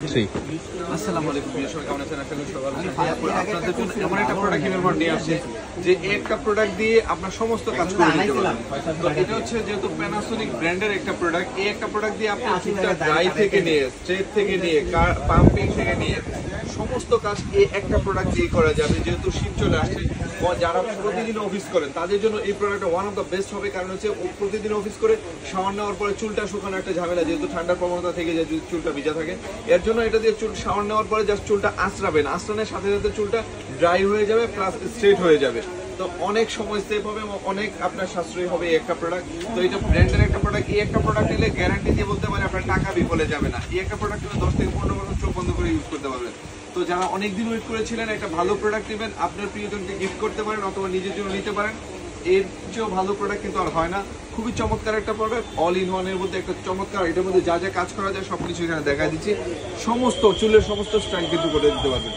আসসালামু আলাইকুম সবাই কেমন আছেন? আশা করি সবাই ভালো আছেন। আপনাদের জন্য এমন একটা প্রোডাক্ট এবার নিয়ে আসছে যে একটা প্রোডাক্ট দিয়ে আপনার সমস্ত কাজ করে দিতে পারবেন। তো এটা হচ্ছে যেহেতু প্যানাসোনিক ব্র্যান্ডের একটা প্রোডাক্ট, এই একটা প্রোডাক্ট দিয়ে আপনি চুলটা ড্রাই থেকে নিয়ে স্ট্রেট থেকে নিয়ে পাম্পিং থেকে নিয়ে সমস্ত কাজ এই একটা প্রোডাক্ট দিয়ে করা যাবে। যেহেতু শীত চলে আসছে, যারা প্রতিদিন অফিস করেন তাদের জন্য এই প্রোডাক্টটা ওয়ান অফ দ্য বেস্ট হবে। কারণ হচ্ছে প্রতিদিন অফিস করে শাওয়ার নেওয়ার পরে চুলটা শুকানো একটা ঝামেলা, যেহেতু ঠান্ডার প্রবণতা থেকে যায় চুলটা ভিজা থাকে। এর জন্য এটা দিয়ে চুল শাওয়ার নেওয়ার পরে জাস্ট চুলটা আঁচড়াবেন, আঁচড়ানোর সাথে সাথে চুলটা ড্রাই হয়ে যাবে প্লাস স্ট্রেট হয়ে যাবে। তো অনেক সময় সেভ হবে এবং অনেক আপনার সাশ্রয়ী হবে এই একটা প্রোডাক্ট। তো এটা ব্র্যান্ডের একটা প্রোডাক্ট, এই একটা প্রোডাক্ট নিলে গ্যারান্টি দিয়ে বলতে পারে আপনার টাকা বিফলে যাবে না। এই একটা প্রোডাক্ট নিলে 10 থেকে 15 বছর চোখ বন্ধ করে ইউজ করতে পারবেন। তো যারা অনেকদিন ওয়েট করেছিলেন একটা ভালো প্রোডাক্ট নেবেন, আপনার প্রিয়জনকে গিফট করতে পারেন অথবা নিজের জন্য নিতে পারেন। এর চেয়েও ভালো প্রোডাক্ট কিন্তু আর হয় না। খুবই চমৎকার একটা প্রোডাক্ট, অল ইন ওয়ানের মধ্যে একটা চমৎকার। এটার মধ্যে যা যা কাজ করা যায় সবকিছু এখানে দেখা দিচ্ছি। সমস্ত চুলের সমস্ত স্টাইল কিন্তু করে দিতে পারবেন।